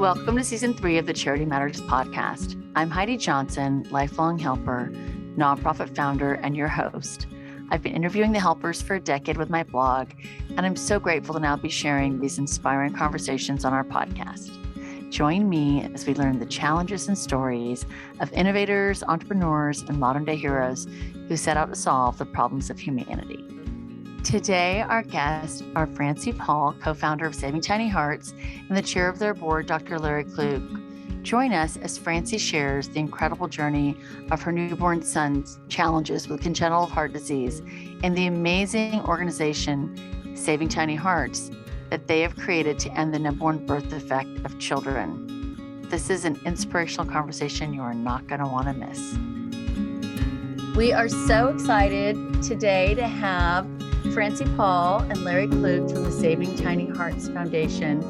Welcome to Season 3 of the Charity Matters podcast. I'm Heidi Johnson, lifelong helper, nonprofit founder, and your host. I've been interviewing the helpers for a decade with my blog, and I'm so grateful to now be sharing these inspiring conversations on our podcast. Join me as we learn the challenges and stories of innovators, entrepreneurs, and modern-day heroes who set out to solve the problems of humanity. Today, our guests are Francie Paul, co-founder of Saving Tiny Hearts, and the chair of their board, Dr. Larry Kluge. Join us as Francie shares the incredible journey of her newborn son's challenges with congenital heart disease and the amazing organization, Saving Tiny Hearts, that they have created to end the number one birth defect of children. This is an inspirational conversation you are not going to want to miss. We are so excited today to have Francie Paul and Larry Kluge from the Saving Tiny Hearts Foundation.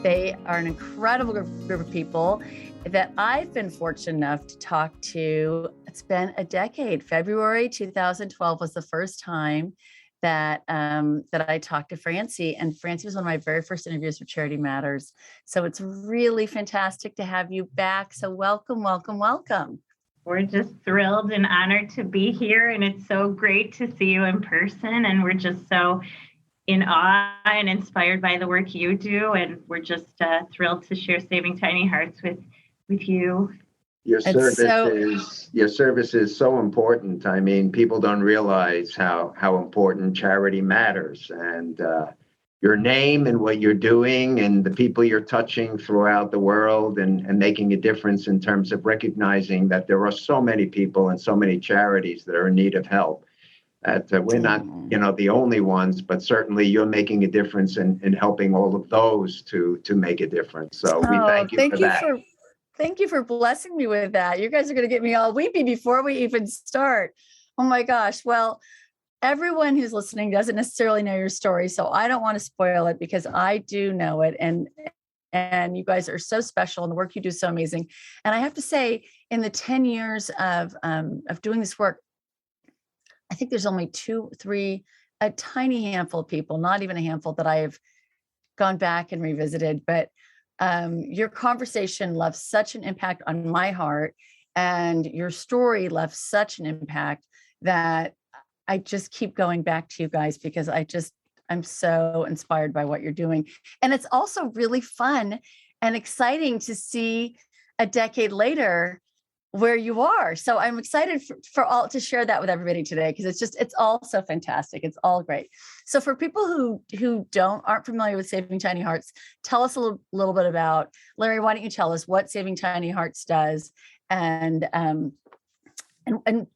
They are an incredible group of people that I've been fortunate enough to talk to. It's been a decade. February 2012 was the first time that I talked to Francie, and Francie was one of my very first interviews for Charity Matters. So it's really fantastic to have you back. So welcome, welcome, welcome. We're just thrilled and honored to be here, and it's so great to see you in person, and we're just so in awe and inspired by the work you do, and we're just thrilled to share Saving Tiny Hearts with you. Your service is so important. I mean, people don't realize how important charity matters, and your name and what you're doing and the people you're touching throughout the world and making a difference in terms of recognizing that there are so many people and so many charities that are in need of help. That we're not, the only ones, but certainly you're making a difference in helping all of those to make a difference. So we thank you for that. Thank you for blessing me with that. You guys are going to get me all weepy before we even start. Oh my gosh. Well, everyone who's listening doesn't necessarily know your story, so I don't want to spoil it because I do know it. And you guys are so special and the work you do is so amazing. And I have to say, in the 10 years of doing this work, I think there's only 2, 3, a tiny handful of people, not even a handful, that I have gone back and revisited. But your conversation left such an impact on my heart, and your story left such an impact that I just keep going back to you guys because I'm so inspired by what you're doing. And it's also really fun and exciting to see a decade later where you are. So I'm excited for all to share that with everybody today, because it's all so fantastic. It's all great. So for people who aren't familiar with Saving Tiny Hearts, tell us a little bit about, Larry, why don't you tell us what Saving Tiny Hearts does and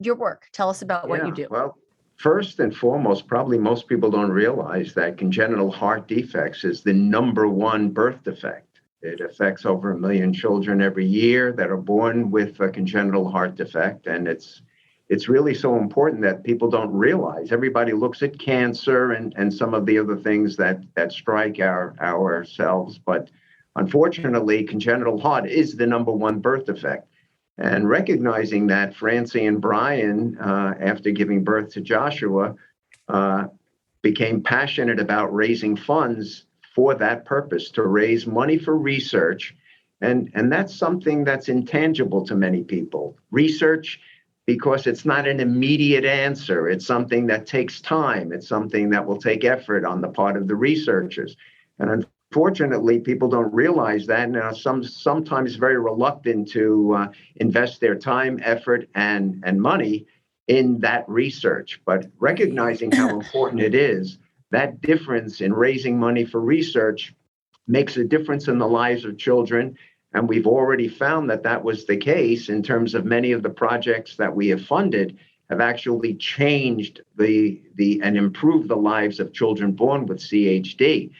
your work. Tell us about what you do. Well, first and foremost, probably most people don't realize that congenital heart defects is the number one birth defect. It affects over 1 million children every year that are born with a congenital heart defect. And it's really so important that people don't realize. Everybody looks at cancer and some of the other things that strike ourselves. But unfortunately, congenital heart is the number one birth defect. And recognizing that, Francie and Brian, after giving birth to Joshua, became passionate about raising funds for that purpose, to raise money for research. And that's something that's intangible to many people. Research, because it's not an immediate answer. It's something that takes time. It's something that will take effort on the part of the researchers. And unfortunately, people don't realize that, and sometimes very reluctant to invest their time, effort, and money in that research. But recognizing how important it is, that difference in raising money for research makes a difference in the lives of children. And we've already found that was the case in terms of many of the projects that we have funded have actually changed and improved the lives of children born with CHD.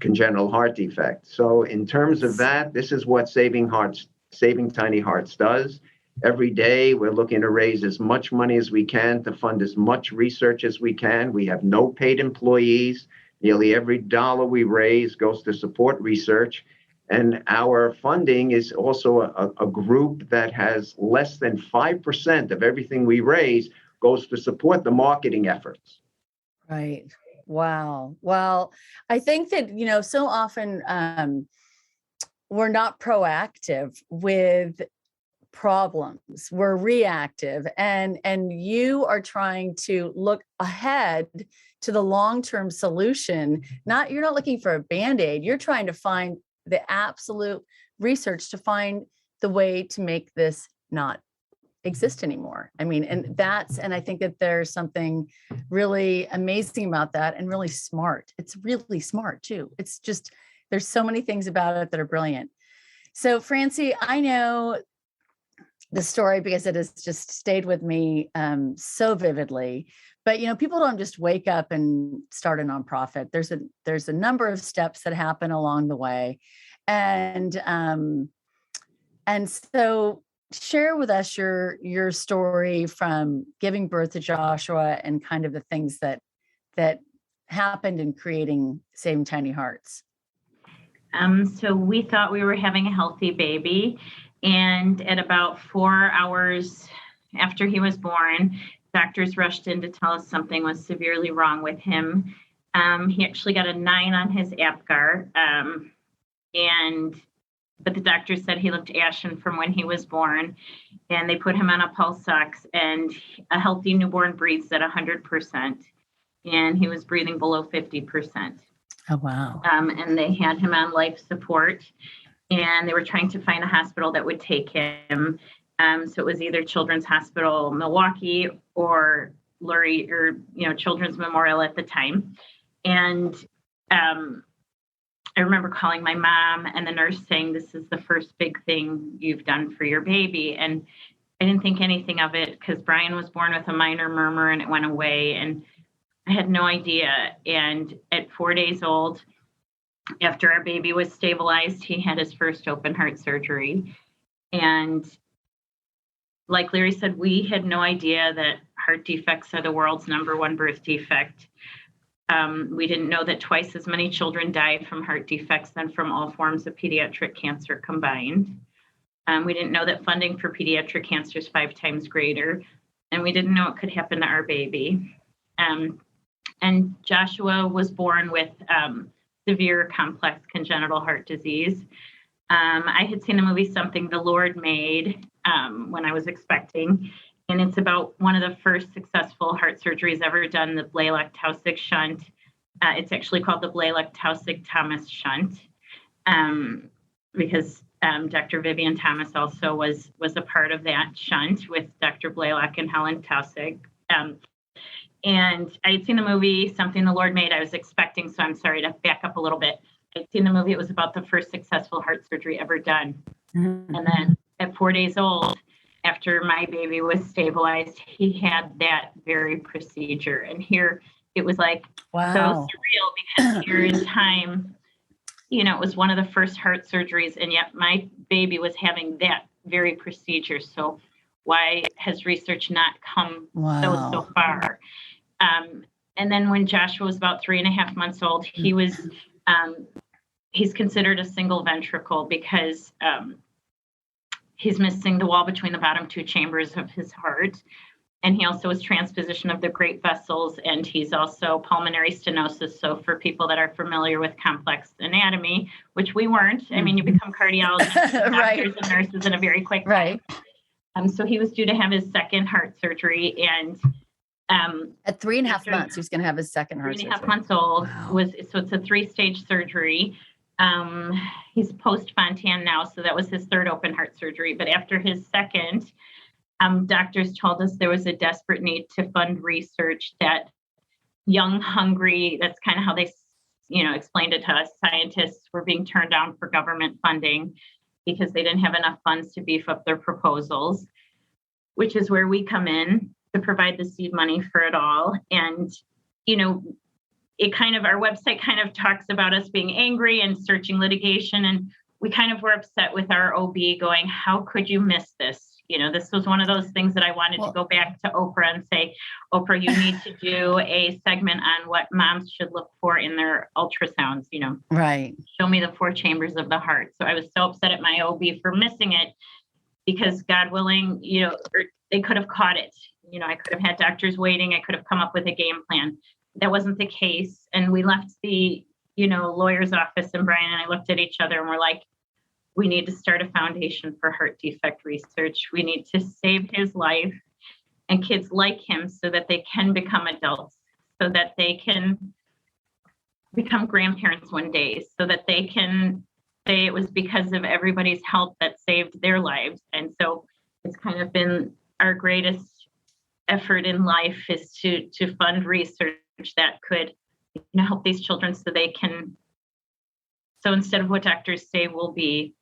Congenital heart defect. So in terms of that, this is what Saving Tiny Hearts does. Every day, we're looking to raise as much money as we can to fund as much research as we can. We have no paid employees. Nearly every dollar we raise goes to support research. And our funding is also a group that has less than 5% of everything we raise goes to support the marketing efforts. Right. Wow. Well, I think that, so often we're not proactive with problems. We're reactive, and you are trying to look ahead to the long-term solution. You're not looking for a Band-Aid. You're trying to find the absolute research to find the way to make this not exist anymore. I mean, and I think that there's something really amazing about that, and really smart. It's really smart too. It's just, there's so many things about it that are brilliant. So Francie, I know the story because it has just stayed with me so vividly. But people don't just wake up and start a nonprofit. There's a number of steps that happen along the way, and so share with us your story from giving birth to Joshua and kind of the things that happened in creating Saving Tiny Hearts. So we thought we were having a healthy baby. And at about 4 hours after he was born, doctors rushed in to tell us something was severely wrong with him. He actually got a 9 on his APGAR. But the doctor said he looked ashen from when he was born. And they put him on a pulse ox, and a healthy newborn breathes at 100%. And he was breathing below 50%. Oh, wow. And they had him on life support. And they were trying to find a hospital that would take him. So it was either Children's Hospital Milwaukee or Lurie, or Children's Memorial at the time. And I remember calling my mom and the nurse saying, "This is the first big thing you've done for your baby." And I didn't think anything of it because Brian was born with a minor murmur and it went away. And I had no idea. And at 4 days old, after our baby was stabilized, he had his first open heart surgery. And like Larry said, we had no idea that heart defects are the world's #1 birth defect. We didn't know that twice as many children die from heart defects than from all forms of pediatric cancer combined. We didn't know that funding for pediatric cancer is 5 times greater. And we didn't know it could happen to our baby. And Joshua was born with severe complex congenital heart disease. I had seen the movie Something the Lord Made when I was expecting, and it's about one of the first successful heart surgeries ever done, the Blalock-Taussig shunt. It's actually called the Blalock-Taussig-Thomas shunt because Dr. Vivian Thomas also was a part of that shunt with Dr. Blalock and Helen Taussig. And I had seen the movie Something the Lord Made. I was expecting, so I'm sorry to back up a little bit. I'd seen the movie. It was about the first successful heart surgery ever done. Mm-hmm. And then at 4 days old, after my baby was stabilized, he had that very procedure. And here it was like so surreal because here in time, it was one of the first heart surgeries, and yet my baby was having that very procedure. So why has research not come so far? And then when Joshua was about 3.5 months old, he was, he's considered a single ventricle because he's missing the wall between the bottom 2 chambers of his heart. And he also was transposition of the great vessels, and he's also pulmonary stenosis. So for people that are familiar with complex anatomy, which we weren't, I mean, you become cardiologists, doctors and nurses in a very quick time. So he was due to have his second heart surgery, and at 3.5 months, he was going to have his second heart surgery. 3.5 months old so it's a 3-stage surgery. He's post-Fontan now, so that was his third open heart surgery. But after his second, doctors told us there was a desperate need to fund research that young, hungry, that's kind of how they, explained it to us. Scientists were being turned down for government funding because they didn't have enough funds to beef up their proposals, which is where we come in to provide the seed money for it all. And, it kind of, our website kind of talks about us being angry and searching litigation. And we kind of were upset with our OB going, how could you miss this? This was one of those things that I wanted to go back to Oprah and say, Oprah, you need to do a segment on what moms should look for in their ultrasounds, Right. Show me the 4 chambers of the heart. So I was so upset at my OB for missing it because God willing, they could have caught it. I could have had doctors waiting. I could have come up with a game plan. That wasn't the case. And we left the, lawyer's office, and Brian and I looked at each other and we're like, we need to start a foundation for heart defect research. We need to save his life and kids like him so that they can become adults, so that they can become grandparents one day, so that they can say it was because of everybody's help that saved their lives. And so it's kind of been our greatest effort in life is to fund research that could help these children so they can, so instead of what doctors say will be,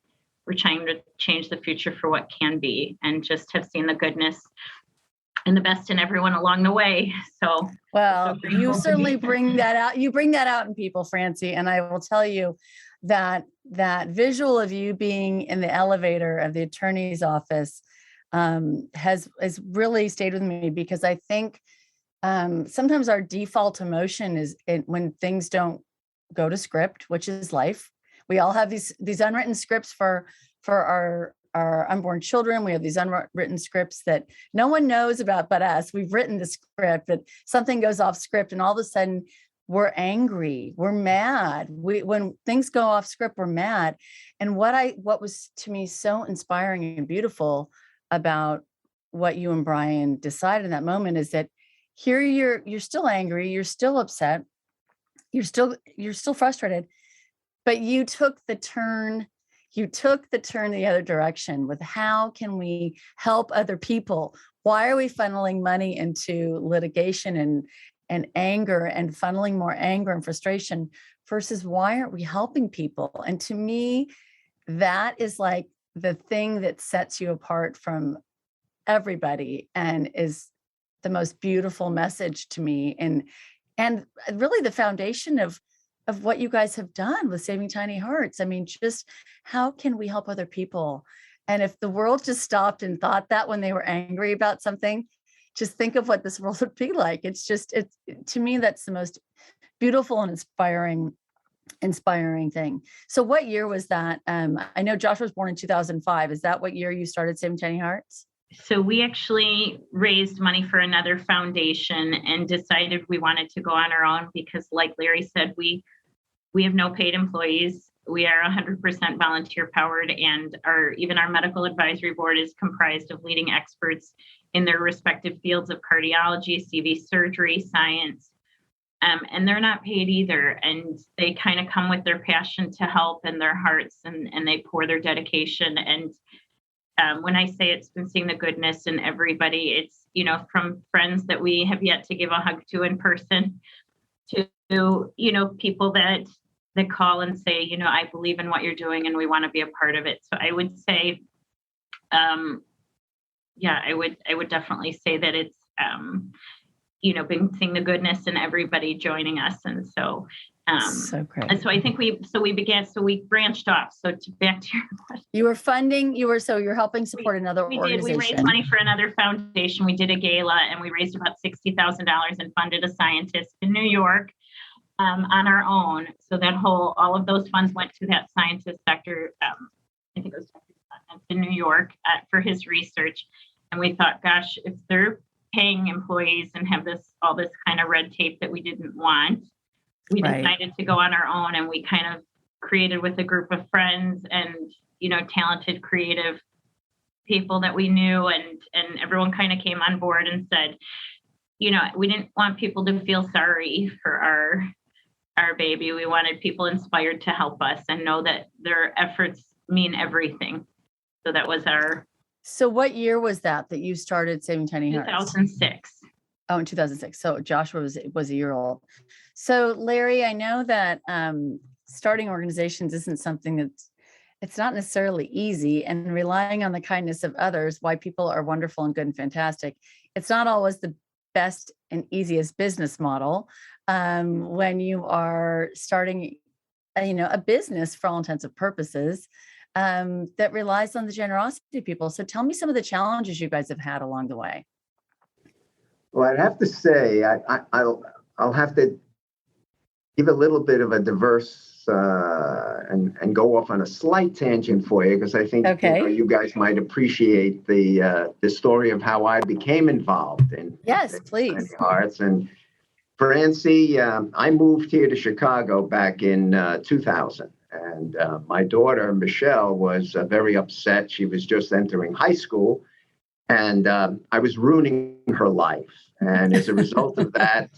we're trying to change the future for what can be, and just have seen the goodness and the best in everyone along the way. So, well, you certainly bring that out. You bring that out in people, Francie. And I will tell you that visual of you being in the elevator of the attorney's office has really stayed with me, because I think sometimes our default emotion is when things don't go to script, which is life. We all have these unwritten scripts for our unborn children. We have these unwritten scripts that no one knows about but us. We've written the script, but something goes off script, and all of a sudden we're angry, we're mad. When things go off script, we're mad. And what was to me so inspiring and beautiful about what you and Brian decided in that moment is that here you're still angry, you're still upset, you're still frustrated, but you took the turn the other direction with how can we help other people? Why are we funneling money into litigation and anger and funneling more anger and frustration versus why aren't we helping people? And to me, that is like the thing that sets you apart from everybody and is the most beautiful message to me. And really the foundation of what you guys have done with Saving Tiny Hearts. I mean, just how can we help other people? And if the world just stopped and thought that when they were angry about something, just think of what this world would be like. It's to me, that's the most beautiful and inspiring thing. So what year was that? I know Josh was born in 2005. Is that what year you started Saving Tiny Hearts? So we actually raised money for another foundation and decided we wanted to go on our own because, like Larry said, we have no paid employees. We are 100% volunteer powered, and even our medical advisory board is comprised of leading experts in their respective fields of cardiology, CV surgery, science, and they're not paid either. And they kind of come with their passion to help and their hearts, and they pour their dedication. And when I say it's been seeing the goodness in everybody, it's, from friends that we have yet to give a hug to in person to, people that call and say, I believe in what you're doing and we want to be a part of it. So I would say, I would definitely say that it's, been seeing the goodness in everybody joining us. And so, so great. And so I think we branched off. So back to your question. You're helping support another organization. We raised money for another foundation. We did a gala and we raised about $60,000 and funded a scientist in New York on our own. So all of those funds went to that scientist, Dr. I think it was Dr. in New York for his research. And we thought, gosh, if they're paying employees and have all this kind of red tape that we didn't want, we decided to go on our own, and we kind of created with a group of friends and, talented, creative people that we knew, and everyone kind of came on board and said, we didn't want people to feel sorry for our baby. We wanted people inspired to help us and know that their efforts mean everything. So that was So what year was that you started Saving Tiny Hearts? 2006. Oh, in 2006. So Joshua was a year old. So Larry, I know that starting organizations isn't something it's not necessarily easy, and relying on the kindness of others, why people are wonderful and good and fantastic. It's not always the best and easiest business model when you are starting, a business for all intents and purposes that relies on the generosity of people. So tell me some of the challenges you guys have had along the way. Well, I'd have to say I'll have to give a little bit of a diverse and go off on a slight tangent for you, because I think you guys might appreciate the story of how I became involved in please. Tiny Hearts. And Francie, I moved here to Chicago back in 2000, And my daughter, Michelle, was very upset. She was just entering high school, and I was ruining her life. And as a result of that,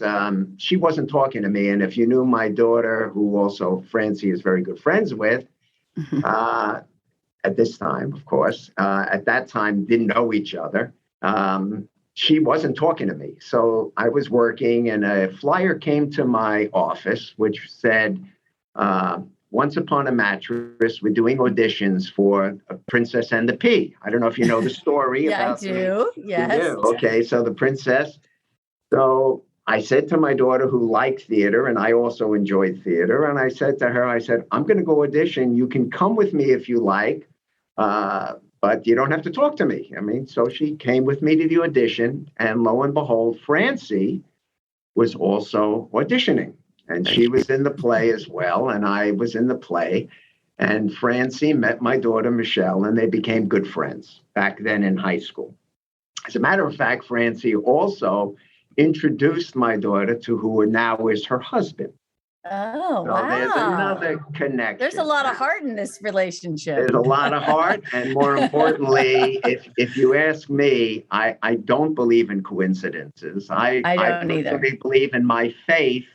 she wasn't talking to me. And if you knew my daughter, who also Francie is very good friends with, at this time, of course, at that time, didn't know each other. She wasn't talking to me. So I was working, and a flyer came to my office, which said, Once Upon a Mattress, we're doing auditions for Princess and the Pea. I don't know if you know the story. Yeah, about I do. Yes. You do. Okay, so the princess. So I said to my daughter, who liked theater, and I also enjoyed theater, and I said to her, I'm going to go audition. You can come with me if you like, but you don't have to talk to me. I mean, so she came with me to the audition, and lo and behold, Francie was also auditioning. And she was in the play as well, and I was in the play. And Francie met my daughter, Michelle, and they became good friends back then in high school. As a matter of fact, Francie also introduced my daughter to who now is her husband. Oh, So wow. there's another connection. There's a lot of heart in this relationship. There's a lot of heart. And more importantly, if you ask me, I don't believe in coincidences. I don't either. believe in my faith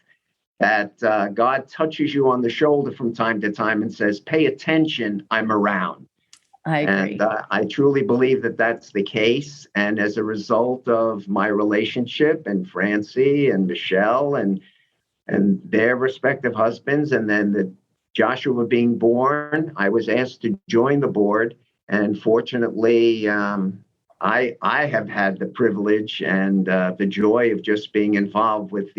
that God touches you on the shoulder from time to time and says, pay attention, I'm around. I agree. And I truly believe that that's the case. And as a result of my relationship and Francie and Michelle and their respective husbands, and then the Joshua being born, I was asked to join the board. And fortunately, I have had the privilege and the joy of just being involved with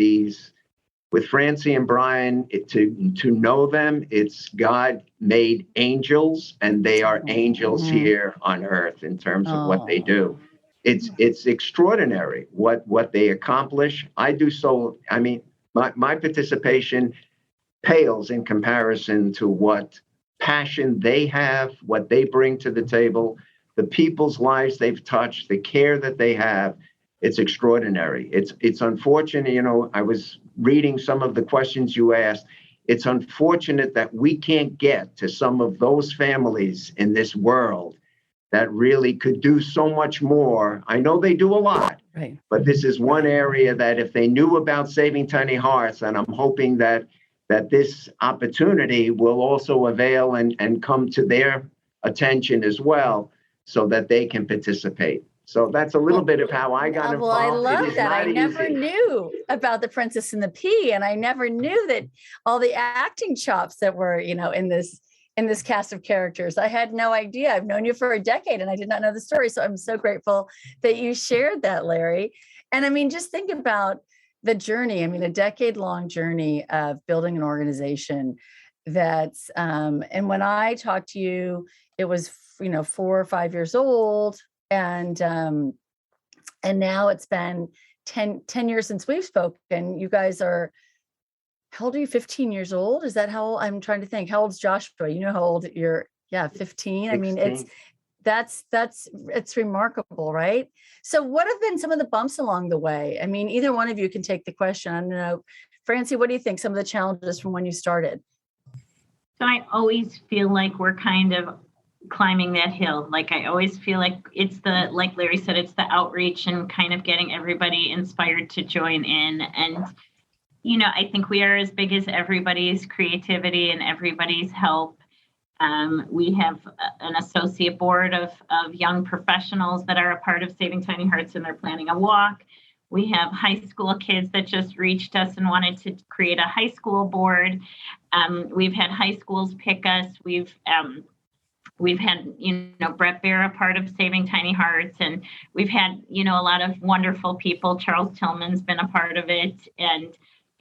Francie and Brian. To know them, it's God made angels, and they are angels here on earth in terms of what they do. It's extraordinary what they accomplish. My participation pales in comparison to what passion they have, what they bring to the table, the people's lives they've touched, the care that they have. It's extraordinary. It's unfortunate, I was reading some of the questions you asked. It's unfortunate that we can't get to some of those families in this world that really could do so much more. I know they do a lot, right, but this is one area that if they knew about Saving Tiny Hearts, and I'm hoping that this opportunity will also avail and come to their attention as well, so that they can participate. So that's a little bit of how I got involved. I love that. I never knew about the Princess and the Pea, and I never knew that all the acting chops that were, in this cast of characters. I had no idea. I've known you for a decade, and I did not know the story. So I'm so grateful that you shared that, Larry. And just think about the journey. A decade-long journey of building an organization that's, and when I talked to you, it was, 4 or 5 years old. And now it's been 10 years since we've spoken. You guys are, how old are you? 15 years old? Is that how old? I'm trying to think. How old's Joshua? You know how old you're? Yeah, 15. 16. It's remarkable, right? So what have been some of the bumps along the way? Either one of you can take the question. I don't know. Francie, what do you think? Some of the challenges from when you started? So I always feel like we're kind of climbing that hill. Like I always feel like it's like Larry said, it's the outreach and kind of getting everybody inspired to join in. And, I think we are as big as everybody's creativity and everybody's help. We have an associate board of young professionals that are a part of Saving Tiny Hearts, and they're planning a walk. We have high school kids that just reached us and wanted to create a high school board. We've had high schools pick us. We've had, Brett Bear, a part of Saving Tiny Hearts, and we've had, a lot of wonderful people. Charles Tillman's been a part of it, and,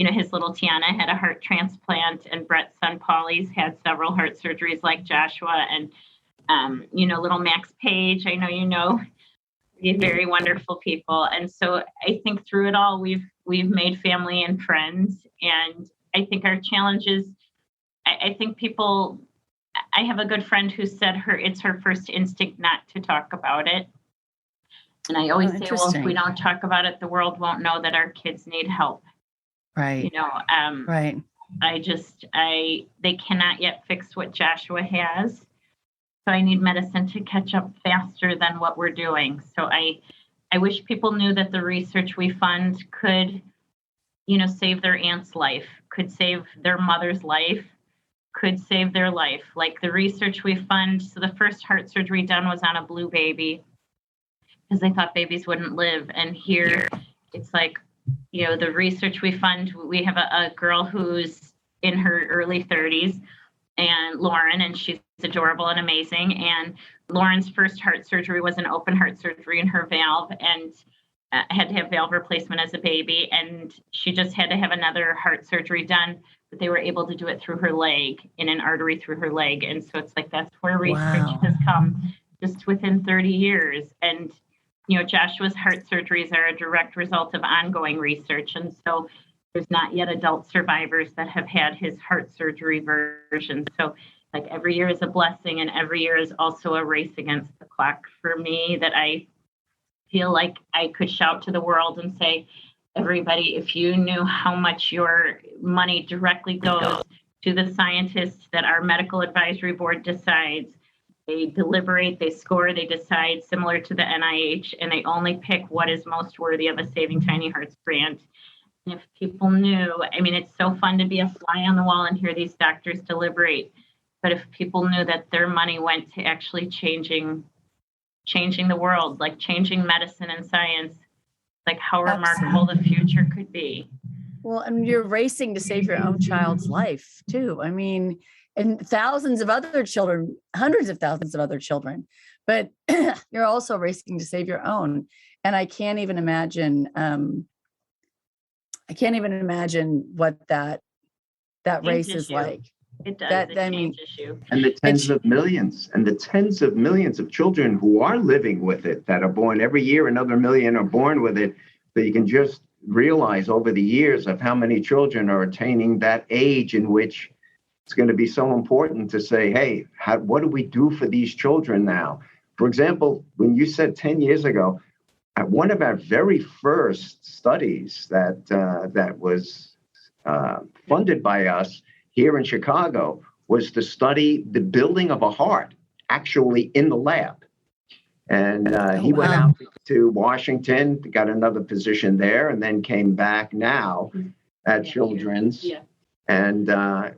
his little Tiana had a heart transplant, and Brett's son Paulie's had several heart surgeries like Joshua, and, little Max Page, I know, very wonderful people. And so I think through it all, we've made family and friends. And I think our challenges, I think people, I have a good friend who said it's her first instinct not to talk about it. And I always say, well, if we don't talk about it, the world won't know that our kids need help. Right. Right. They cannot yet fix what Joshua has. So I need medicine to catch up faster than what we're doing. So I wish people knew that the research we fund could, save their aunt's life, could save their mother's life, could save their life. Like the research we fund. So the first heart surgery done was on a blue baby because they thought babies wouldn't live. And here it's like, the research we fund, we have a girl who's in her early 30s, and Lauren, and she's adorable and amazing. And Lauren's first heart surgery was an open heart surgery in her valve, and had to have valve replacement as a baby. And she just had to have another heart surgery done, but they were able to do it through her leg, in an artery through her leg. And so it's like, that's where research has come just within 30 years. And, Joshua's heart surgeries are a direct result of ongoing research. And so there's not yet adult survivors that have had his heart surgery version. So like every year is a blessing, and every year is also a race against the clock for me, that I feel like I could shout to the world and say, everybody, if you knew how much your money directly goes to the scientists that our medical advisory board decides, they deliberate, they score, they decide, similar to the NIH, and they only pick what is most worthy of a Saving Tiny Hearts grant. And if people knew, it's so fun to be a fly on the wall and hear these doctors deliberate. But if people knew that their money went to actually changing the world, like changing medicine and science, like how remarkable the future could be. Well, and you're racing to save your own child's life too. And thousands of other children, hundreds of thousands of other children, but you're also racing to save your own. And I can't even imagine what that race is like. It does. It's a huge issue. And the tens of millions of children who are living with it, that are born every year, another million are born with it. So you can just realize over the years of how many children are attaining that age in which it's going to be so important to say, hey, what do we do for these children now? For example, when you said 10 years ago, at one of our very first studies that was funded by us here in Chicago was to study the building of a heart, actually in the lab. And he went out to Washington, got another position there, and then came back now at Children's. Yeah. And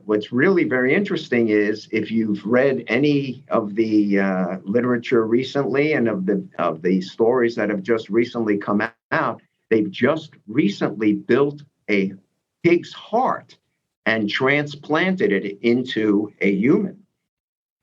what's really very interesting is, if you've read any of the literature recently and of the stories that have just recently come out, they've just recently built a pig's heart and transplanted it into a human.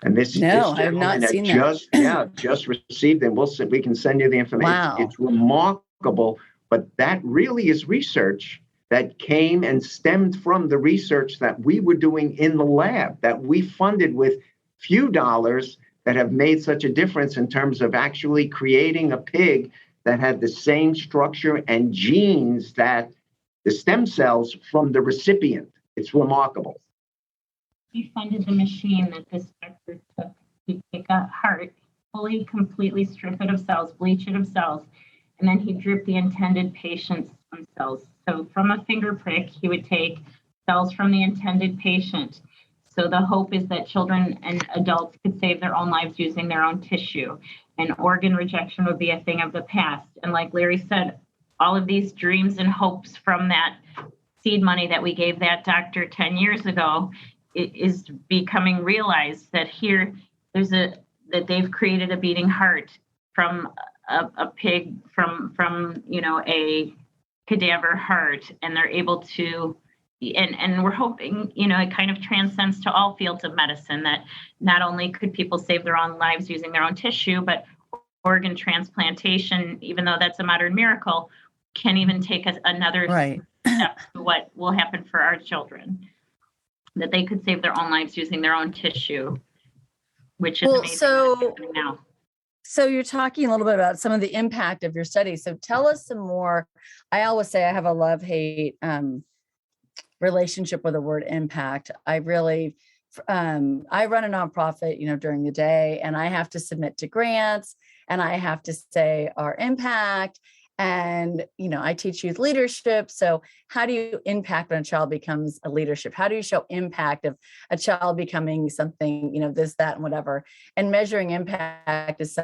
And this I have not seen that. Just received, and we can send you the information. Wow. It's remarkable, but that really is research that came and stemmed from the research that we were doing in the lab, that we funded with few dollars, that have made such a difference in terms of actually creating a pig that had the same structure and genes that the stem cells from the recipient. It's remarkable. We funded the machine that this doctor took to take a heart, fully, completely strip it of cells, bleach it of cells, and then he dripped the intended patient's stem cells. So from a finger prick, he would take cells from the intended patient. So the hope is that children and adults could save their own lives using their own tissue, and organ rejection would be a thing of the past. And like Larry said, all of these dreams and hopes from that seed money that we gave that doctor 10 years ago is becoming realized, that that they've created a beating heart from a pig, from a cadaver heart, and they're able to, and we're hoping, it kind of transcends to all fields of medicine, that not only could people save their own lives using their own tissue, but organ transplantation, even though that's a modern miracle, can even take us another step to what will happen for our children, that they could save their own lives using their own tissue, which is amazing now. So you're talking a little bit about some of the impact of your study. So tell us some more. I always say I have a love-hate relationship with the word impact. I really, I run a nonprofit, during the day, and I have to submit to grants, and I have to say our impact. And, I teach youth leadership. So how do you impact when a child becomes a leadership? How do you show impact of a child becoming something, this, that, and whatever? And measuring impact is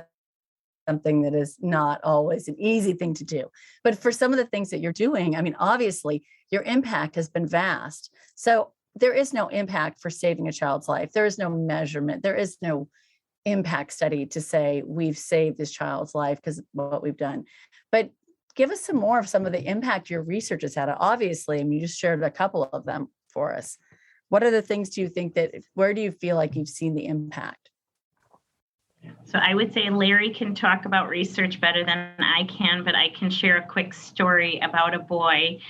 something that is not always an easy thing to do. But for some of the things that you're doing, obviously your impact has been vast. So there is no impact for saving a child's life. There is no measurement. There is no impact study to say we've saved this child's life because of what we've done. But give us some more of some of the impact your research has had. Obviously, you just shared a couple of them for us. What are the things do you think where do you feel like you've seen the impact? So I would say Larry can talk about research better than I can, but I can share a quick story about a boy.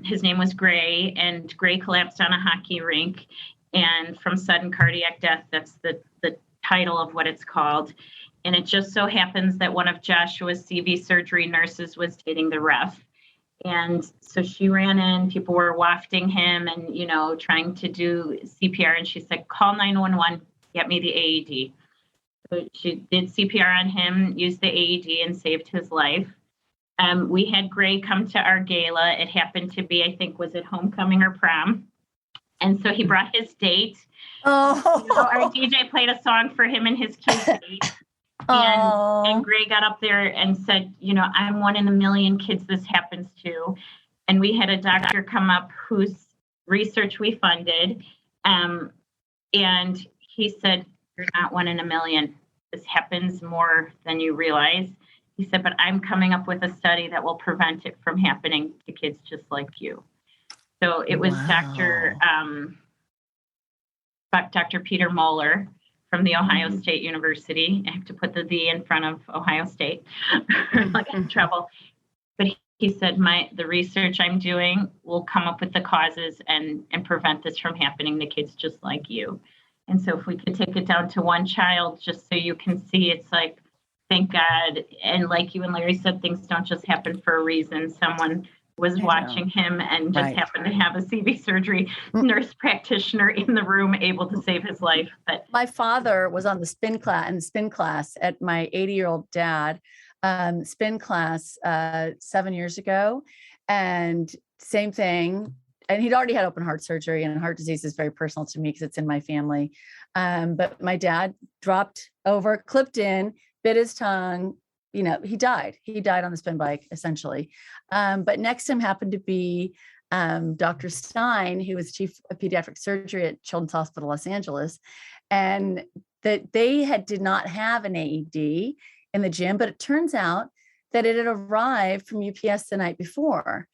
His name was Gray, and Gray collapsed on a hockey rink, and from sudden cardiac death, that's the title of what it's called. And it just so happens that one of Joshua's CV surgery nurses was dating the ref. And so she ran in, people were wafting him and, trying to do CPR. And she said, call 911, get me the AED. So she did CPR on him, used the AED and saved his life. We had Gray come to our gala. It happened to be, I think, was it homecoming or prom? And so he brought his date. Oh, our DJ played a song for him and his cute date. And Gray got up there and said, I'm one in a million kids this happens to. And we had a doctor come up whose research we funded. And he said, you're not one in a million. This happens more than you realize. He said, but I'm coming up with a study that will prevent it from happening to kids just like you. So it was Dr. Peter Moeller from the Ohio State University. I have to put the V in front of Ohio State. I'll get in trouble. But he said, the research I'm doing will come up with the causes and prevent this from happening to kids just like you. And so if we could take it down to one child, just so you can see, it's like, thank God. And like you and Larry said, things don't just happen for a reason. Someone was watching him and just happened to have a CV surgery nurse practitioner in the room able to save his life. But my father was on the spin class at my 80-year-old dad spin class 7 years ago. And same thing. And he'd already had open heart surgery, and heart disease is very personal to me because it's in my family. But my dad dropped over, clipped in, bit his tongue. He died. He died on the spin bike, essentially. But next to him happened to be Dr. Stein, who was chief of pediatric surgery at Children's Hospital Los Angeles. And that they did not have an AED in the gym, but it turns out that it had arrived from UPS the night before.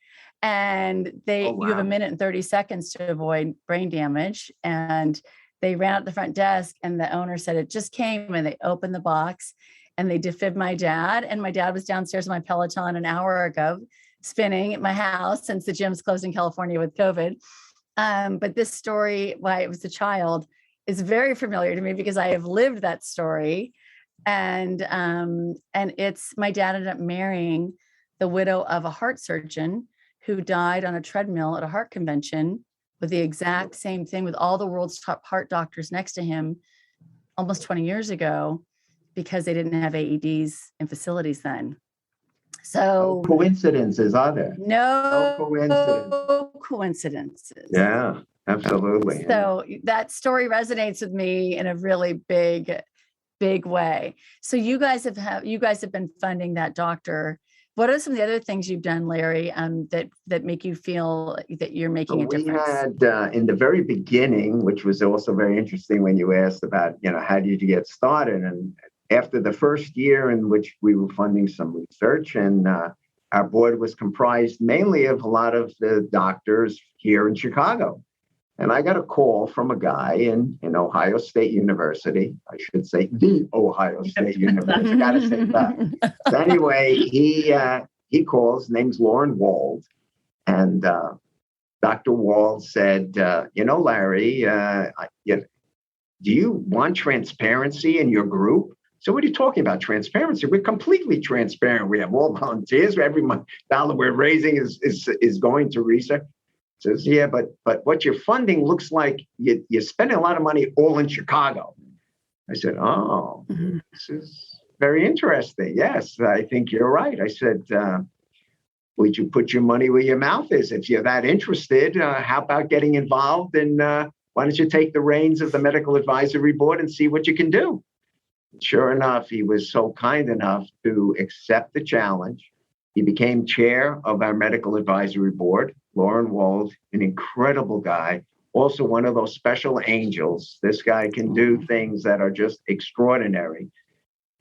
And you have a minute and 30 seconds to avoid brain damage. And they ran out the front desk, and the owner said it just came, and they opened the box and they defibbed my dad. And my dad was downstairs on my Peloton an hour ago, spinning at my house since the gym's closed in California with COVID. But this story, why it was a child, is very familiar to me because I have lived that story. And it's my dad ended up marrying the widow of a heart surgeon who died on a treadmill at a heart convention with the exact same thing, with all the world's top heart doctors next to him almost 20 years ago, because they didn't have AEDs in facilities then. So no coincidences, are there? No coincidences. Yeah, absolutely. So that story resonates with me in a really big way. So you guys have been funding that doctor. What are some of the other things you've done, Larry, that make you feel that you're making a difference? We had in the very beginning, which was also very interesting when you asked about, how did you get started? And after the first year in which we were funding some research, and our board was comprised mainly of a lot of the doctors here in Chicago. And I got a call from a guy in Ohio State University. I should say the Ohio State University. I got to say that. So anyway, he calls. Name's Lauren Wald, and Dr. Wald said, Larry, do you want transparency in your group? So what are you talking about, transparency? We're completely transparent. We have all volunteers. Every dollar we're raising is going to research. Says, yeah, but what you're funding looks like you're spending a lot of money all in Chicago. I said, this very interesting. Yes, I think you're right. I said, would you put your money where your mouth is? If you're that interested, how about getting involved? And why don't you take the reins of the medical advisory board and see what you can do? Sure enough, he was so kind enough to accept the challenge. He became chair of our medical advisory board. Lauren Wold, an incredible guy, also one of those special angels. This guy can do things that are just extraordinary.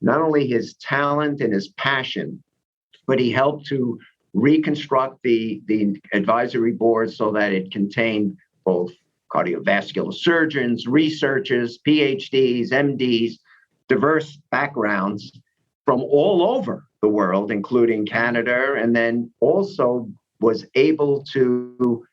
Not only his talent and his passion, but he helped to reconstruct the advisory board so that it contained both cardiovascular surgeons, researchers, PhDs, MDs, diverse backgrounds from all over the world, including Canada, and then also was able to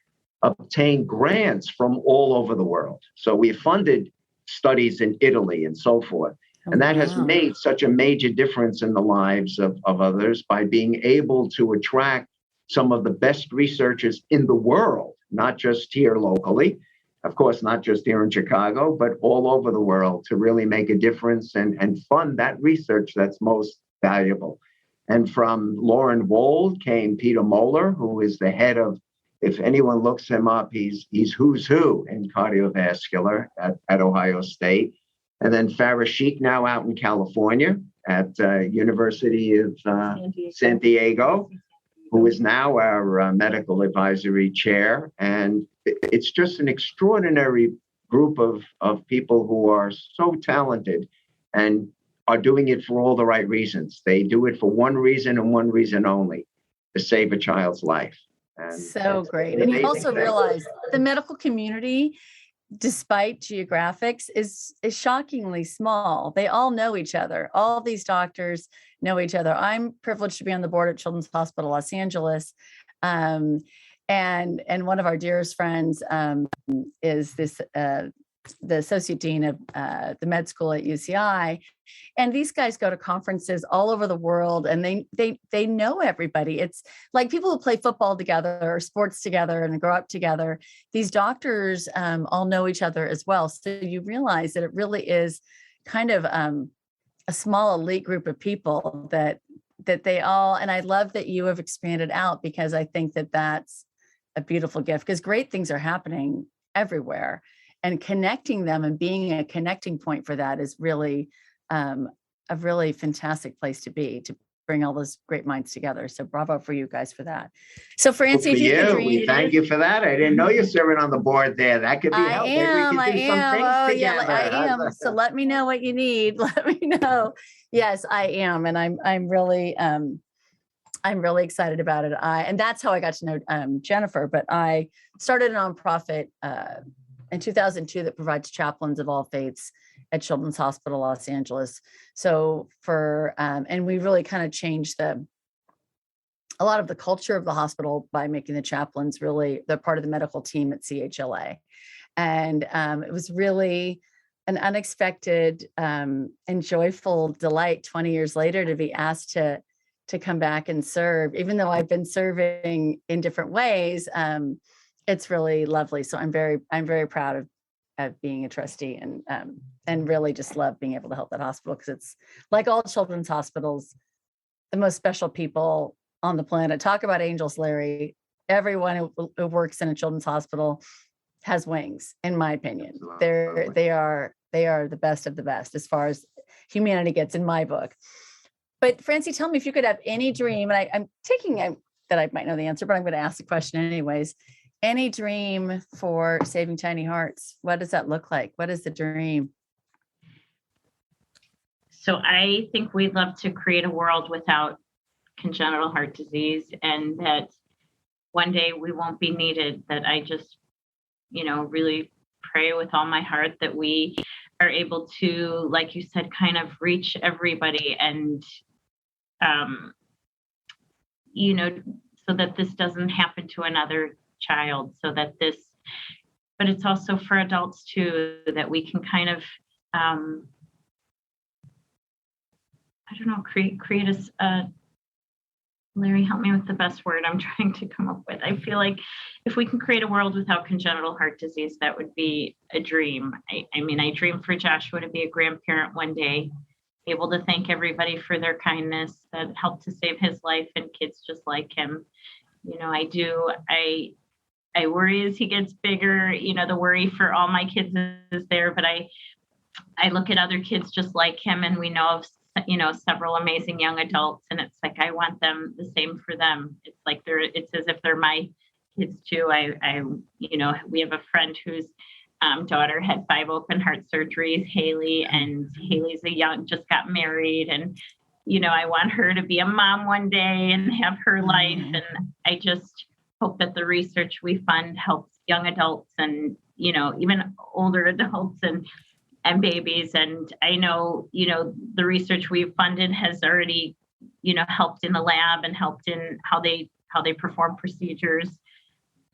obtain grants from all over the world. So we funded studies in Italy and so forth. And that has made such a major difference in the lives of others by being able to attract some of the best researchers in the world, not just here locally, of course, not just here in Chicago, but all over the world to really make a difference and fund that research that's most valuable. And from Lauren Wold came Peter Moeller, who is the head of, if anyone looks him up, he's who's who in cardiovascular at Ohio State. And then Farah Sheikh, now out in California at University of San Diego, who is now our medical advisory chair. And it's just an extraordinary group of people who are so talented and are doing it for all the right reasons. They do it for one reason and one reason only, to save a child's life. And so great. And you also realize the medical community, despite geographics, is shockingly small. They all know each other. All these doctors know each other. I'm privileged to be on the board at Children's Hospital Los Angeles. And one of our dearest friends is this the associate dean of the med school at UCI. And these guys go to conferences all over the world, and they know everybody. It's like people who play football together or sports together and grow up together. These doctors all know each other as well. So you realize that it really is kind of a small elite group of people that they all, and I love that you have expanded out, because I think that that's a beautiful gift, because great things are happening everywhere. And connecting them and being a connecting point for that is really a really fantastic place to be, to bring all those great minds together. So bravo for you guys for that. So Francie, if you could dream, we thank you for that. I didn't know you're serving on the board there. That could be helpful. Maybe we could do some things together. Yeah, I am. So let me know what you need. Let me know. Yes, I am. And I'm really excited about it. And that's how I got to know Jennifer. But I started a nonprofit in 2002 that provides chaplains of all faiths at Children's Hospital Los Angeles. So and we really kind of changed a lot of the culture of the hospital by making the chaplains really the part of the medical team at CHLA. And it was really an unexpected and joyful delight 20 years later to be asked to come back and serve, even though I've been serving in different ways. It's really lovely. So I'm very proud of being a trustee and really just love being able to help that hospital, because it's like all children's hospitals, the most special people on the planet. Talk about angels, Larry. Everyone who works in a children's hospital has wings, in my opinion. They are the best of the best as far as humanity gets, in my book. But Francie, tell me, if you could have any dream, and I'm taking that I might know the answer, but I'm going to ask the question anyways. Any dream for saving tiny hearts? What does that look like? What is the dream? So I think we'd love to create a world without congenital heart disease, and that one day we won't be needed. That I just, really pray with all my heart that we are able to, like you said, kind of reach everybody and, so that this doesn't happen to another child, but it's also for adults too, that we can kind of, create a Larry, help me with the best word I'm trying to come up with. I feel like if we can create a world without congenital heart disease, that would be a dream. I mean, I dream for Joshua to be a grandparent one day, able to thank everybody for their kindness that helped to save his life and kids just like him. I worry as he gets bigger, the worry for all my kids is there, but I look at other kids just like him, and we know of, several amazing young adults, and it's like, I want them the same for them. It's like it's as if they're my kids too. We have a friend whose daughter had 5 open heart surgeries, Haley, and Haley's just got married, and I want her to be a mom one day and have her life. And I just hope that the research we fund helps young adults and, even older adults and babies. And I know, the research we've funded has already, helped in the lab and helped in how they perform procedures.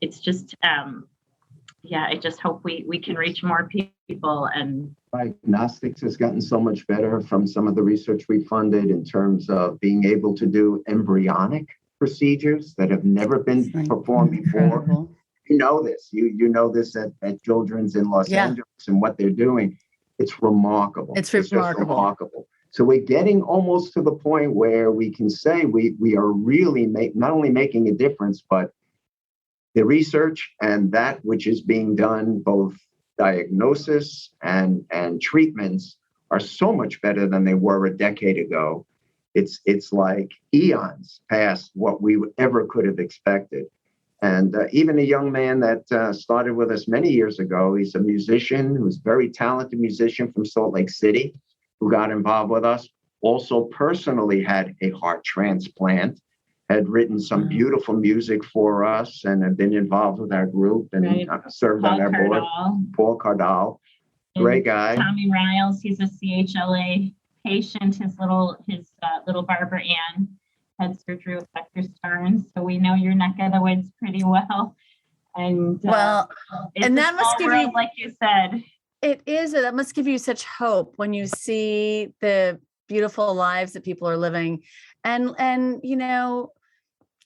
It's just, I just hope we can reach more people. And diagnostics has gotten so much better from some of the research we funded in terms of being able to do embryonic procedures that have never been performed before. You know this. You know this at Children's in Los Angeles and what they're doing. It's remarkable. It's remarkable. So we're getting almost to the point where we can say we are really not only making a difference, but the research and that which is being done, both diagnosis and treatments, are so much better than they were a decade ago. It's like eons past what we ever could have expected. And even a young man that started with us many years ago, he's a musician who's a very talented musician from Salt Lake City, who got involved with us, also personally had a heart transplant, had written some beautiful music for us, and had been involved with our group and served on our board. Paul Cardall, great guy. Tommy Riles, he's a CHLA patient. His little Barbara Ann had surgery with Dr. Starnes, so we know your neck of the woods pretty well. And and that must give you, like you said, that must give you such hope when you see the beautiful lives that people are living, and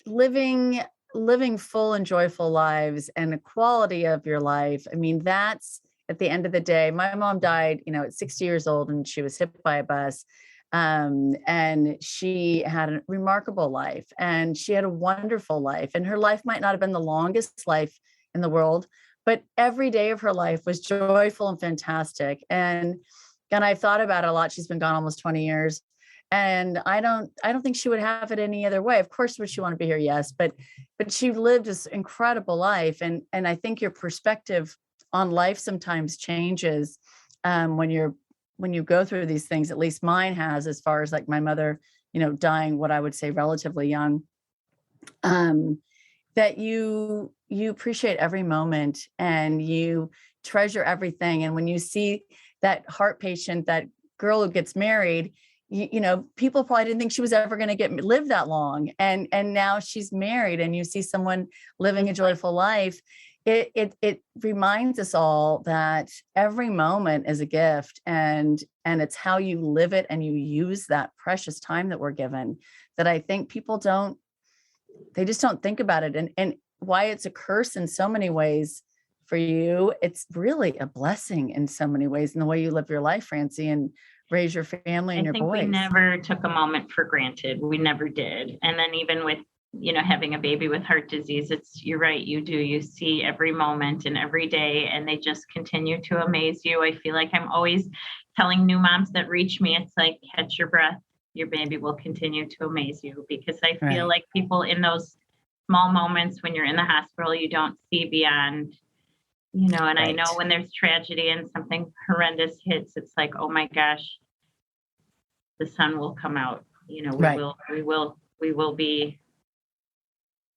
living full and joyful lives, and the quality of your life. I mean, that's at the end of the day. My mom died, at 60 years old, and she was hit by a bus. And she had a remarkable life, and she had a wonderful life, and her life might not have been the longest life in the world, but every day of her life was joyful and fantastic. And I've thought about it a lot. She's been gone almost 20 years. And I don't think she would have it any other way. Of course, would she want to be here? Yes. But she lived this incredible life. And I think your perspective on life sometimes changes when you go through these things. At least mine has, as far as like my mother, dying, what I would say relatively young, that you appreciate every moment and you treasure everything. And when you see that heart patient, that girl who gets married, people probably didn't think she was ever going to live that long. And now she's married, and you see someone living a joyful life. It reminds us all that every moment is a gift, and it's how you live it and you use that precious time that we're given, that I think people just don't think about it. And why it's a curse in so many ways for you, it's really a blessing in so many ways in the way you live your life, Francie, and raise your family and your boys. I think we never took a moment for granted. We never did. And then even with, having a baby with heart disease, you're right. You see every moment and every day, and they just continue to amaze you. I feel like I'm always telling new moms that reach me, it's like, catch your breath. Your baby will continue to amaze you, because I feel like people in those small moments when you're in the hospital, you don't see beyond, and I know when there's tragedy and something horrendous hits, it's like, oh my gosh, the sun will come out. We will be.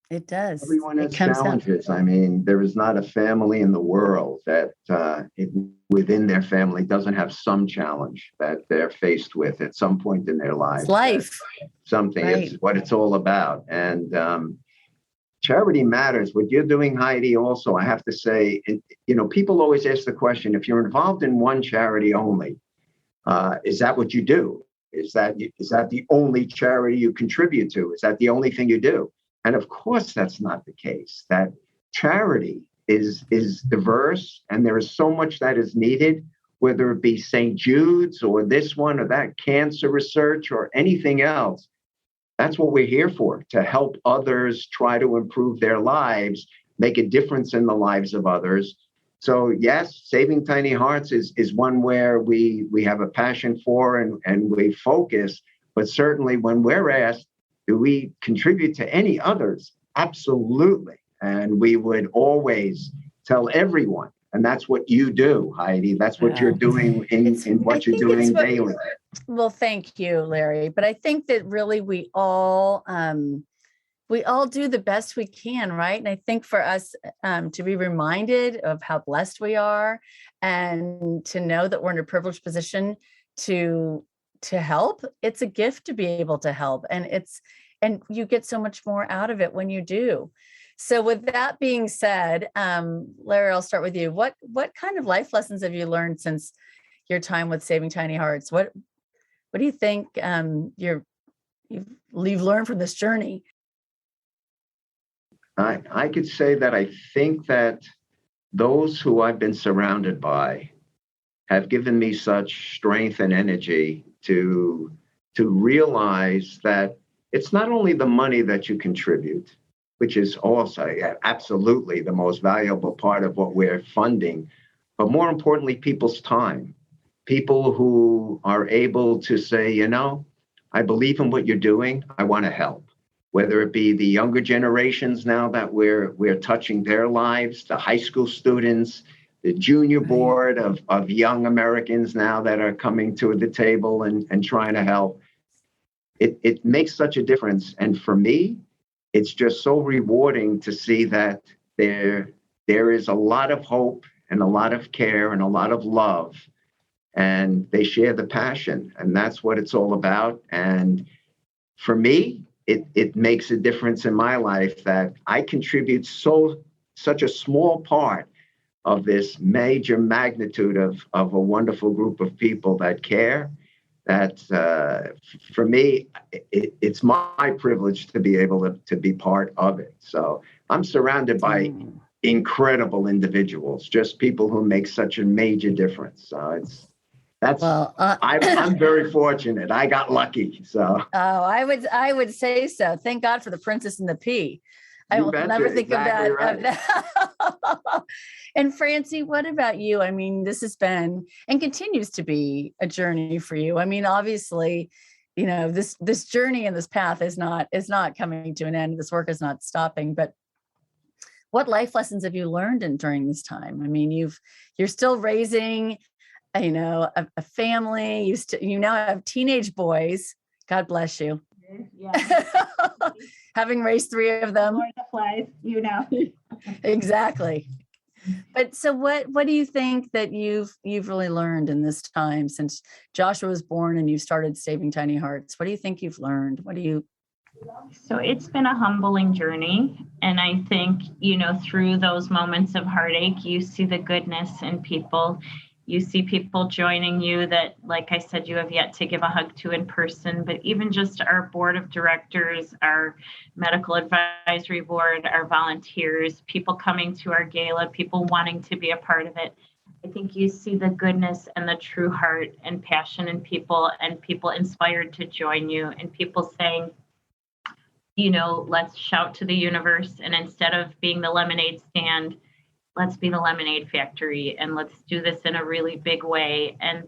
It does. Everyone has challenges. I mean, there is not a family in the world that within their family doesn't have some challenge that they're faced with at some point in their lives. It's life. Something. Right. It's what it's all about. And charity matters. What you're doing, Heidi, also, I have to say, people always ask the question, if you're involved in one charity only, is that what you do? Is that the only charity you contribute to? Is that the only thing you do? And of course, that's not the case. That charity is diverse, and there is so much that is needed whether it be St. Jude's or this one or that cancer research or anything else. That's what we're here for, to help others try to improve their lives, make a difference in the lives of others. So yes, Saving Tiny Hearts is one where we have a passion for and we focus, but certainly when we're asked, do we contribute to any others? Absolutely. And we would always tell everyone. And that's what you do, Heidi. That's what you're doing in what you're doing daily. Well, thank you, Larry. But I think that really we all do the best we can, right? And I think for us to be reminded of how blessed we are and to know that we're in a privileged position to help, it's a gift to be able to help. And you get so much more out of it when you do. So with that being said, Larry, I'll start with you. What kind of life lessons have you learned since your time with Saving Tiny Hearts? What do you think you've learned from this journey? I could say that I think that those who I've been surrounded by have given me such strength and energy to realize that it's not only the money that you contribute, which is also absolutely the most valuable part of what we're funding, but more importantly, people's time. People who are able to say, I believe in what you're doing. I want to help. Whether it be the younger generations now that we're touching their lives, the high school students, the junior board of young Americans now that are coming to the table and trying to help. It makes such a difference. And for me, it's just so rewarding to see that there is a lot of hope and a lot of care and a lot of love, and they share the passion, and that's what it's all about. And for me, it makes a difference in my life that I contribute such a small part of this major magnitude of a wonderful group of people that care. That for me, it's my privilege to be able to be part of it. So I'm surrounded by incredible individuals, just people who make such a major difference. So I'm very fortunate. I got lucky. So I would say so. Thank God for the Princess and the Pea. I will never think exactly of that. And Francie, what about you? I mean, this has been and continues to be a journey for you. I mean, obviously, this journey and this path is not coming to an end. This work is not stopping. But what life lessons have you learned during this time? I mean, you're still raising, a family. You now have teenage boys. God bless you. Yeah. Having raised 3 of them. More the flies, Exactly. But so what do you think that you've really learned in this time since Joshua was born and you started Saving Tiny Hearts? What do you think you've learned? So it's been a humbling journey. And I think, through those moments of heartache, you see the goodness in people. You see people joining you that, like I said, you have yet to give a hug to in person, but even just our board of directors, our medical advisory board, our volunteers, people coming to our gala, people wanting to be a part of it. I think you see the goodness and the true heart and passion in people, and people inspired to join you, and people saying, let's shout to the universe. And instead of being the lemonade stand, let's be the lemonade factory, and let's do this in a really big way and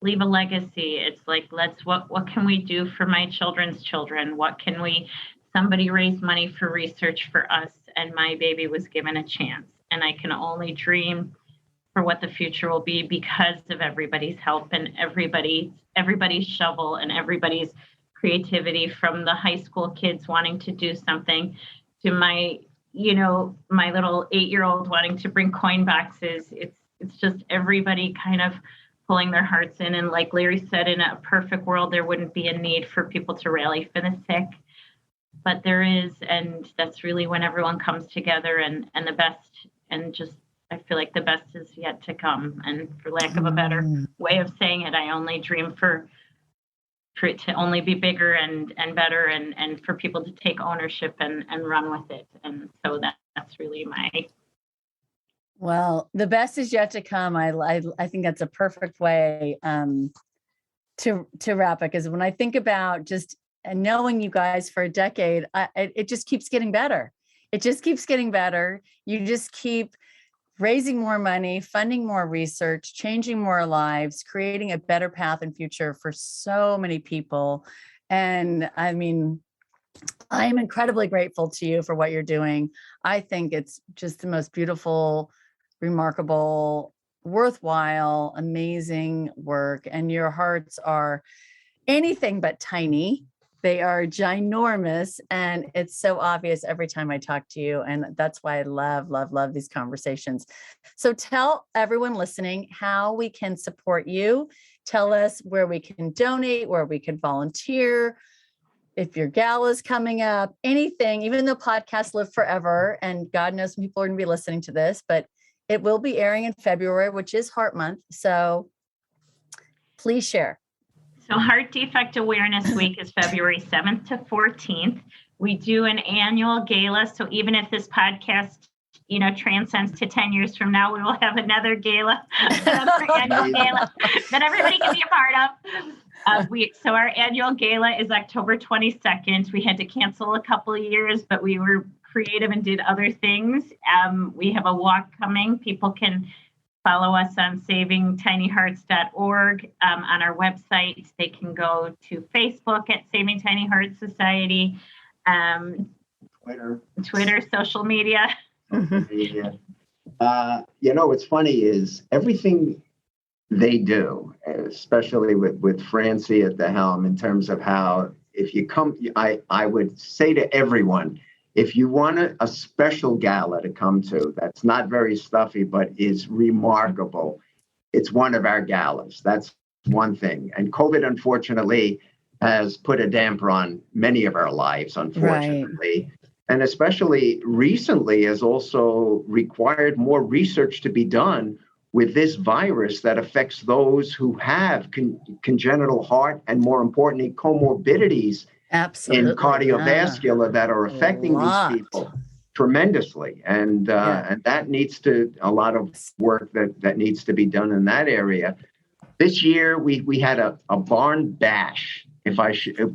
leave a legacy. It's like, what can we do for my children's children? Somebody raised money for research for us, and my baby was given a chance. And I can only dream for what the future will be because of everybody's help and everybody's shovel and everybody's creativity, from the high school kids wanting to do something to my little 8-year-old wanting to bring coin boxes. It's just everybody kind of pulling their hearts in. And like Larry said, in a perfect world, there wouldn't be a need for people to rally for the sick, but there is. And that's really when everyone comes together and the best, and just, I feel like the best is yet to come. And for lack of a better way of saying it, I only dream for it to only be bigger and better, and for people to take ownership and run with it. And so that's really Well, the best is yet to come. I think that's a perfect way to wrap it, because when I think about just knowing you guys for a decade, it just keeps getting better. It just keeps getting better. You just keep raising more money, funding more research, changing more lives, creating a better path and future for so many people. And I mean, I am incredibly grateful to you for what you're doing. I think it's just the most beautiful, remarkable, worthwhile, amazing work. And your hearts are anything but tiny. They are ginormous. And it's so obvious every time I talk to you. And that's why I love, love, love these conversations. So tell everyone listening how we can support you. Tell us where we can donate, where we can volunteer. If your gala's coming up, anything, even though podcasts live forever, and God knows some people are going to be listening to this, but it will be airing in February, which is Heart Month. So please share. So Heart Defect Awareness Week is February 7th to 14th. We do an annual gala. So even if this podcast, transcends to 10 years from now, we will have another gala, another annual gala that everybody can be a part of. So our annual gala is October 22nd. We had to cancel a couple of years, but we were creative and did other things. We have a walk coming. People can follow us on savingtinyhearts.org. On our website, they can go to Facebook at Saving Tiny Hearts Society, Twitter, social media. What's funny is everything they do, especially with Francie at the helm, in terms of how, if you come, I would say to everyone, if you want a special gala to come to, that's not very stuffy, but is remarkable, it's one of our galas. That's one thing. And COVID, unfortunately, has put a damper on many of our lives, unfortunately. Right. And especially recently has also required more research to be done with this virus that affects those who have congenital heart and, more importantly, comorbidities. Absolutely. In cardiovascular that are affecting these people tremendously. And that needs a lot of work that needs to be done in that area. This year, we had a barn bash. If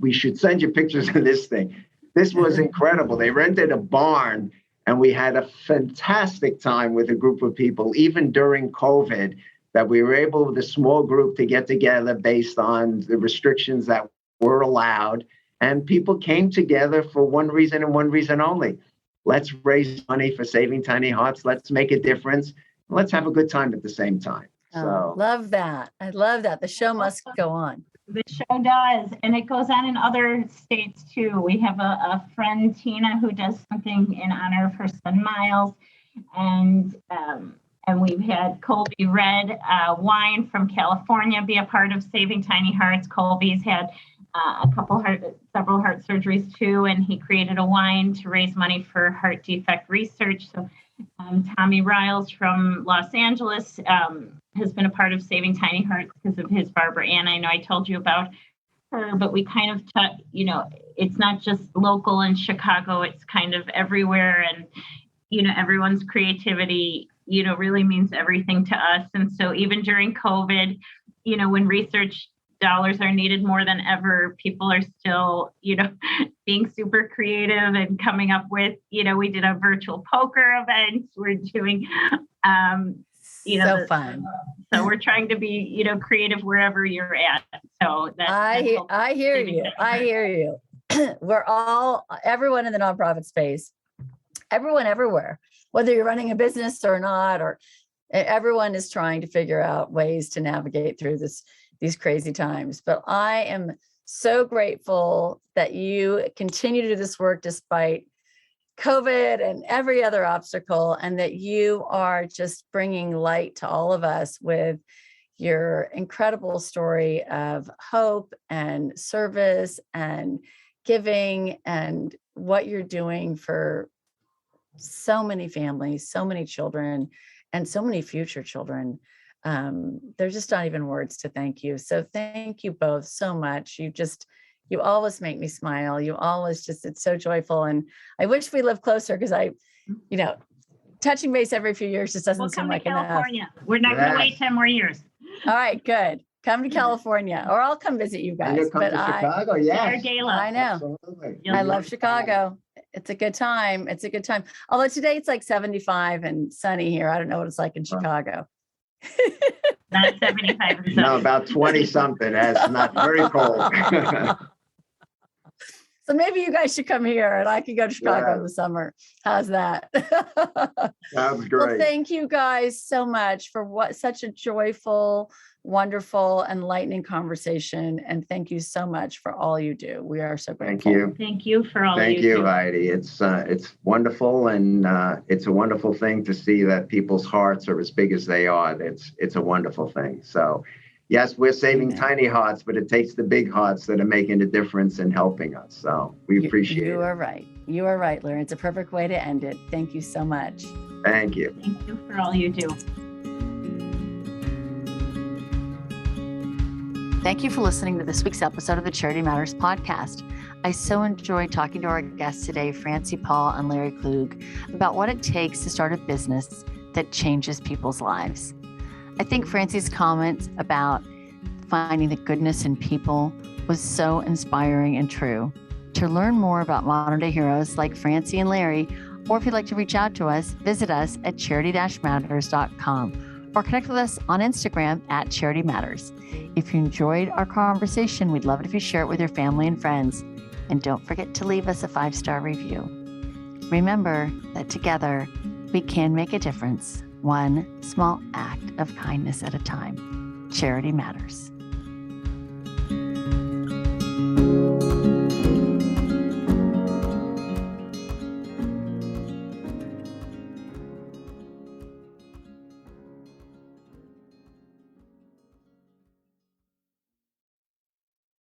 we should send you pictures of this thing. This was incredible. They rented a barn, and we had a fantastic time with a group of people, even during COVID, that we were able, with a small group, to get together based on the restrictions that were allowed. And people came together for one reason and one reason only. Let's raise money for Saving Tiny Hearts. Let's make a difference. Let's have a good time at the same time. So love that. I love that. The show must go on. The show does. And it goes on in other states too. We have a friend, Tina, who does something in honor of her son, Miles. And we've had Colby Red Wine from California be a part of Saving Tiny Hearts. Colby's had several heart surgeries too, and he created a wine to raise money for heart defect research. So Tommy Riles from Los Angeles has been a part of Saving Tiny Hearts because of his Barbara Ann. I know I told you about her, but we kind of it's not just local in Chicago, it's kind of everywhere. And, everyone's creativity, really means everything to us. And so even during COVID, when research dollars are needed more than ever, people are still, being super creative and coming up with, we did a virtual poker event. We're doing, so fun. So we're trying to be, creative wherever you're at. So I hear you. I hear you. Everyone in the nonprofit space, everyone everywhere, whether you're running a business or not, or everyone is trying to figure out ways to navigate through these crazy times. But I am so grateful that you continue to do this work despite COVID and every other obstacle, and that you are just bringing light to all of us with your incredible story of hope and service and giving, and what you're doing for so many families, so many children, and so many future children. There's just not even words to thank you. So thank you both so much. You always make me smile. You always it's so joyful. And I wish we lived closer, because touching base every few years just doesn't We'll seem come like to enough. California. We're not going to wait 10 more years. All right, good. Come to California, or I'll come visit you guys. And you'll come to Chicago, yes. I know. Absolutely. I love Chicago. It's a good time. It's a good time. Although today it's like 75 and sunny here. I don't know what it's like in Chicago. Not 75. No, about 20 something. That's not very cold. So maybe you guys should come here and I can go to Chicago in the summer. How's that? Sounds great. Well, thank you guys so much for such a joyful, wonderful, enlightening conversation. And thank you so much for all you do. We are so grateful. Thank you. Thank you for all Thank you you, do. Heidi. It's wonderful, and it's a wonderful thing to see that people's hearts are as big as they are. It's a wonderful thing. So, yes, we're saving tiny hearts, but it takes the big hearts that are making a difference and helping us. So we appreciate it. You are right. You are right, Larry. It's a perfect way to end it. Thank you so much. Thank you. Thank you for all you do. Thank you for listening to this week's episode of the Charity Matters podcast. I so enjoyed talking to our guests today, Francie Paul and Larry Kluge, about what it takes to start a business that changes people's lives. I think Francie's comments about finding the goodness in people was so inspiring and true. To learn more about modern day heroes like Francie and Larry, or if you'd like to reach out to us, visit us at charity-matters.com or connect with us on Instagram at Charity Matters. If you enjoyed our conversation, we'd love it if you share it with your family and friends. And don't forget to leave us a 5-star review. Remember that together we can make a difference, one small act of kindness at a time. Charity matters.